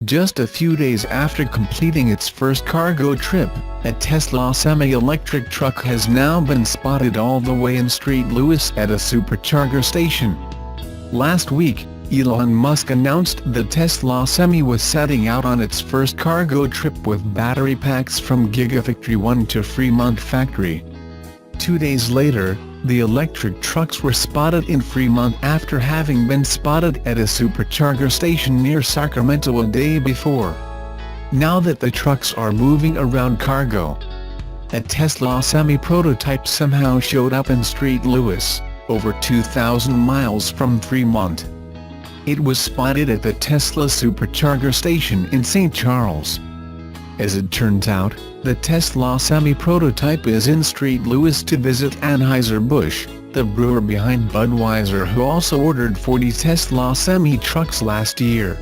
Just a few days after completing its first cargo trip, a Tesla semi-electric truck has now been spotted all the way in St. Louis at a Supercharger station. Last week, Elon Musk announced the Tesla Semi was setting out on its first cargo trip with battery packs from Gigafactory 1 to Fremont Factory. 2 days later, the electric trucks were spotted in Fremont after having been spotted at a Supercharger station near Sacramento a day before. Now that the trucks are moving around cargo, a Tesla Semi prototype somehow showed up in St. Louis, over 2,000 miles from Fremont. It was spotted at the Tesla Supercharger station in St. Charles. As it turns out, the Tesla Semi prototype is in St. Louis to visit Anheuser-Busch, the brewer behind Budweiser, who also ordered 40 Tesla Semi trucks last year.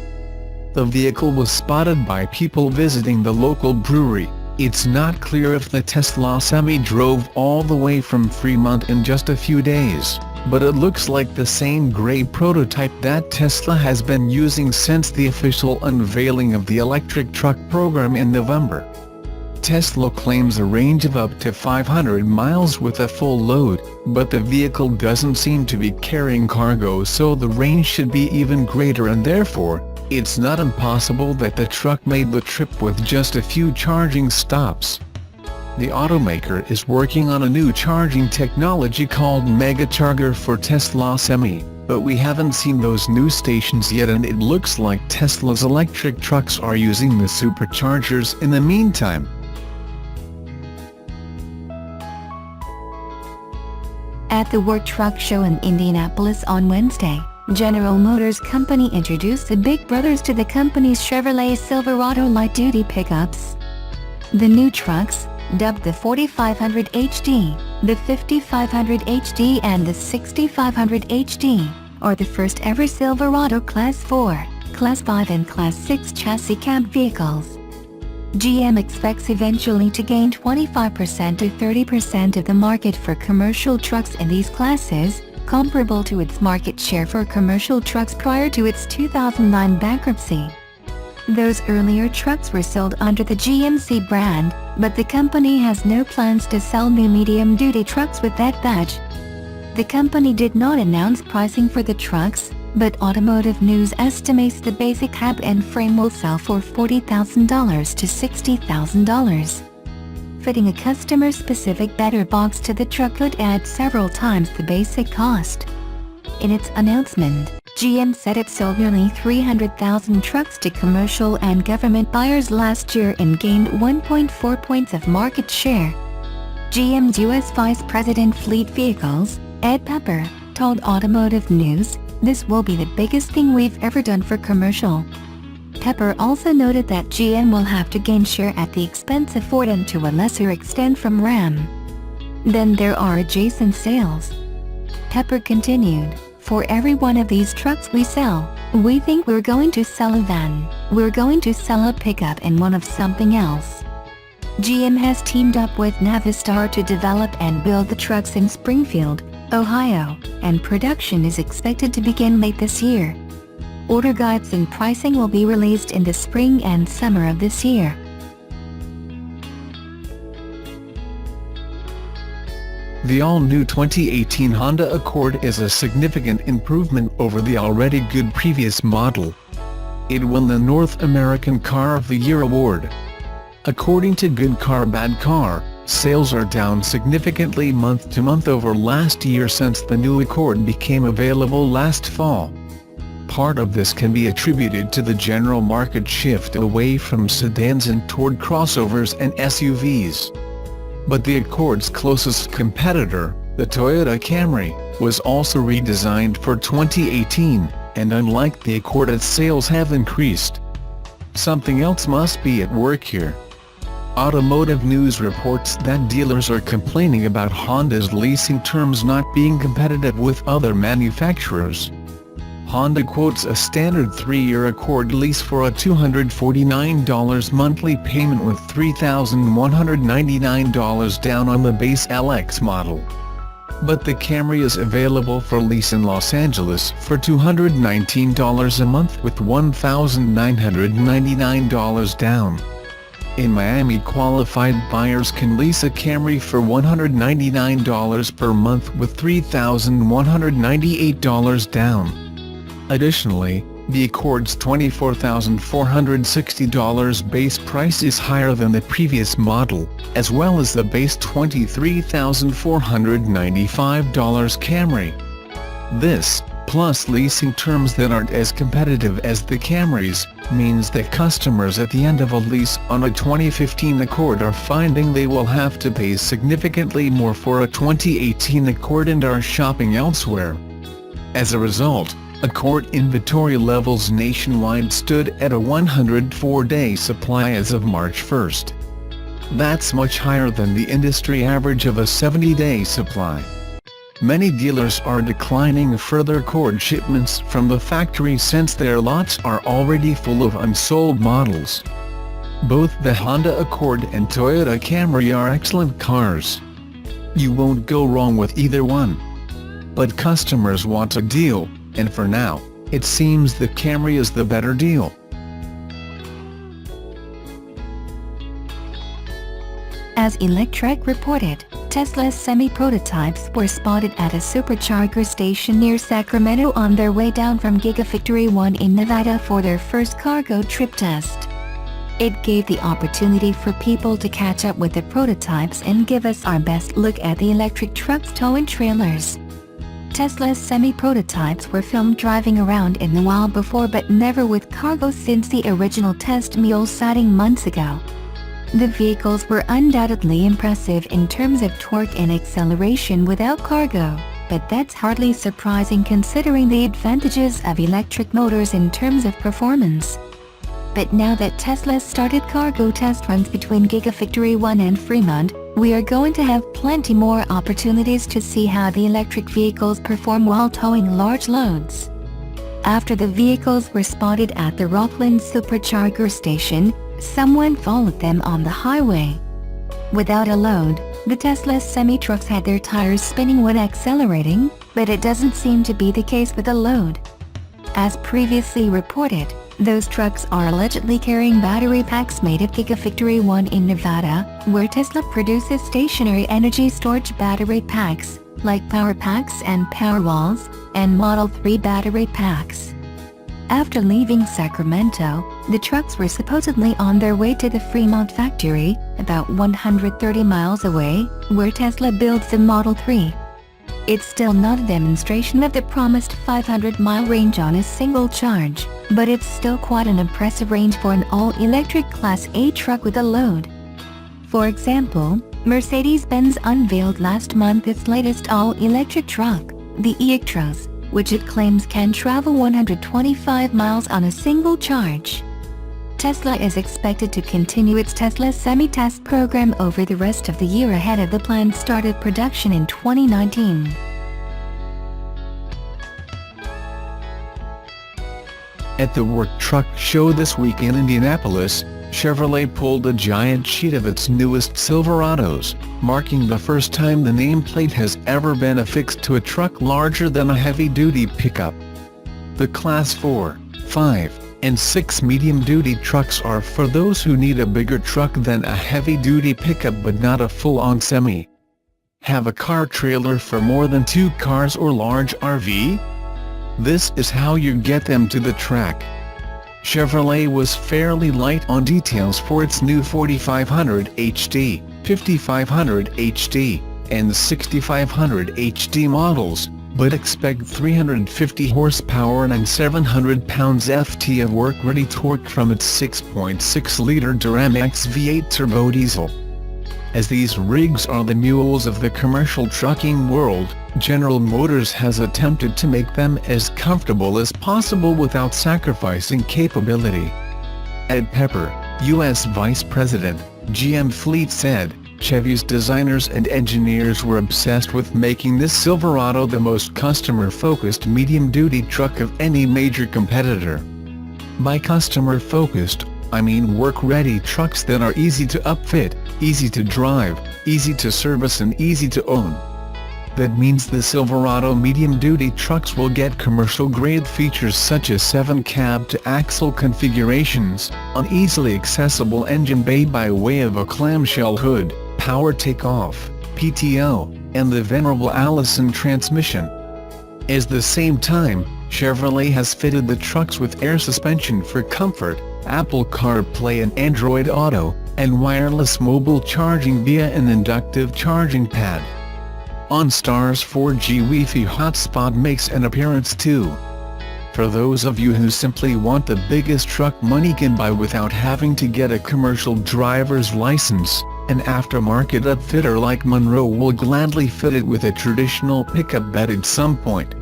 The vehicle was spotted by people visiting the local brewery. It's not clear if the Tesla Semi drove all the way from Fremont in just a few days, but it looks like the same gray prototype that Tesla has been using since the official unveiling of the electric truck program in November. Tesla claims a range of up to 500 miles with a full load, but the vehicle doesn't seem to be carrying cargo, so the range should be even greater, and therefore, it's not impossible that the truck made the trip with just a few charging stops. The automaker is working on a new charging technology called Megacharger for Tesla Semi, but we haven't seen those new stations yet, and it looks like Tesla's electric trucks are using the superchargers in the meantime. At the World Truck Show in Indianapolis on Wednesday, General Motors Company introduced the big brothers to the company's Chevrolet Silverado light-duty pickups. The new trucks, dubbed the 4500 HD, the 5500 HD and the 6500 HD, are the first ever Silverado Class 4, Class 5 and Class 6 chassis cab vehicles. GM expects eventually to gain 25% to 30% of the market for commercial trucks in these classes, comparable to its market share for commercial trucks prior to its 2009 bankruptcy. Those earlier trucks were sold under the GMC brand, but the company has no plans to sell new medium-duty trucks with that badge. The company did not announce pricing for the trucks, but Automotive News estimates the basic cab and frame will sell for $40,000 to $60,000. Fitting a customer-specific better box to the truck could add several times the basic cost. In its announcement, GM said it sold nearly 300,000 trucks to commercial and government buyers last year and gained 1.4 points of market share. GM's U.S. Vice President Fleet Vehicles, Ed Pepper, told Automotive News, "This will be the biggest thing we've ever done for commercial." Pepper also noted that GM will have to gain share at the expense of Ford and to a lesser extent from Ram. Then there are adjacent sales. Pepper continued, "For every one of these trucks we sell, we think we're going to sell a van, we're going to sell a pickup and one of something else." GM has teamed up with Navistar to develop and build the trucks in Springfield, Ohio, and production is expected to begin late this year. Order guides and pricing will be released in the spring and summer of this year. The all-new 2018 Honda Accord is a significant improvement over the already good previous model. It won the North American Car of the Year award. According to Good Car Bad Car, sales are down significantly month to month over last year since the new Accord became available last fall. Part of this can be attributed to the general market shift away from sedans and toward crossovers and SUVs. But the Accord's closest competitor, the Toyota Camry, was also redesigned for 2018, and unlike the Accord, its sales have increased. Something else must be at work here. Automotive News reports that dealers are complaining about Honda's leasing terms not being competitive with other manufacturers. Honda quotes a standard 3-year Accord lease for a $249 monthly payment with $3,199 down on the base LX model. But the Camry is available for lease in Los Angeles for $219 a month with $1,999 down. In Miami, qualified buyers can lease a Camry for $199 per month with $3,198 down. Additionally, the Accord's $24,460 base price is higher than the previous model, as well as the base $23,495 Camry. This, plus leasing terms that aren't as competitive as the Camrys, means that customers at the end of a lease on a 2015 Accord are finding they will have to pay significantly more for a 2018 Accord and are shopping elsewhere. As a result, Accord inventory levels nationwide stood at a 104-day supply as of March 1. That's much higher than the industry average of a 70-day supply. Many dealers are declining further Accord shipments from the factory since their lots are already full of unsold models. Both the Honda Accord and Toyota Camry are excellent cars. You won't go wrong with either one. But customers want a deal, and for now, it seems the Camry is the better deal. As Electrek reported, Tesla's semi-prototypes were spotted at a Supercharger station near Sacramento on their way down from Gigafactory 1 in Nevada for their first cargo trip test. It gave the opportunity for people to catch up with the prototypes and give us our best look at the electric trucks towing trailers. Tesla's semi-prototypes were filmed driving around in the wild before, but never with cargo since the original test mule sighting months ago. The vehicles were undoubtedly impressive in terms of torque and acceleration without cargo, but that's hardly surprising considering the advantages of electric motors in terms of performance. But now that Tesla started cargo test runs between Gigafactory 1 and Fremont, we are going to have plenty more opportunities to see how the electric vehicles perform while towing large loads. After the vehicles were spotted at the Rockland Supercharger station, someone followed them on the highway. Without a load, the Tesla semi-trucks had their tires spinning when accelerating, but it doesn't seem to be the case with a load. As previously reported, those trucks are allegedly carrying battery packs made at Gigafactory 1 in Nevada, where Tesla produces stationary energy storage battery packs, like Power Packs and Powerwalls, and Model 3 battery packs. After leaving Sacramento, the trucks were supposedly on their way to the Fremont factory, about 130 miles away, where Tesla builds the Model 3. It's still not a demonstration of the promised 500-mile range on a single charge, but it's still quite an impressive range for an all-electric Class A truck with a load. For example, Mercedes-Benz unveiled last month its latest all-electric truck, the Electros, which it claims can travel 125 miles on a single charge. Tesla is expected to continue its Tesla Semi-Test program over the rest of the year ahead of the planned start of production in 2019. At the Work Truck Show this week in Indianapolis, Chevrolet pulled a giant sheet of its newest Silverados, marking the first time the nameplate has ever been affixed to a truck larger than a heavy-duty pickup. The Class 4, 5, and 6 medium-duty trucks are for those who need a bigger truck than a heavy-duty pickup but not a full-on semi. Have a car trailer for more than 2 cars or large RV? This is how you get them to the track. Chevrolet was fairly light on details for its new 4500 HD, 5500 HD, and 6500 HD models, but expect 350 horsepower and 700 pounds-ft of work-ready torque from its 6.6-liter Duramax V8 turbo diesel. As these rigs are the mules of the commercial trucking world, General Motors has attempted to make them as comfortable as possible without sacrificing capability. Ed Pepper, U.S. Vice President, GM Fleet said, Chevy's designers and engineers were obsessed with making this Silverado the most customer-focused medium-duty truck of any major competitor. By customer-focused, I mean work-ready trucks that are easy to upfit, easy to drive, easy to service and easy to own. That means the Silverado medium-duty trucks will get commercial-grade features such as 7-cab-to-axle configurations, an easily accessible engine bay by way of a clamshell hood, power takeoff, PTO, and the venerable Allison transmission. At the same time, Chevrolet has fitted the trucks with air suspension for comfort, Apple CarPlay and Android Auto, and wireless mobile charging via an inductive charging pad. OnStar's 4G Wi-Fi hotspot makes an appearance too. For those of you who simply want the biggest truck money can buy without having to get a commercial driver's license, an aftermarket upfitter like Monroe will gladly fit it with a traditional pickup bed at some point.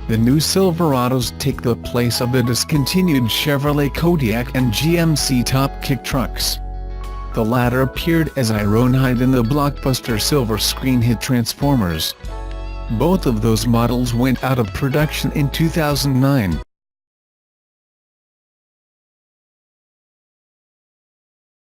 The new Silverados take the place of the discontinued Chevrolet Kodiaq and GMC Top Kick trucks. The latter appeared as Ironhide in the blockbuster silver screen hit Transformers. Both of those models went out of production in 2009.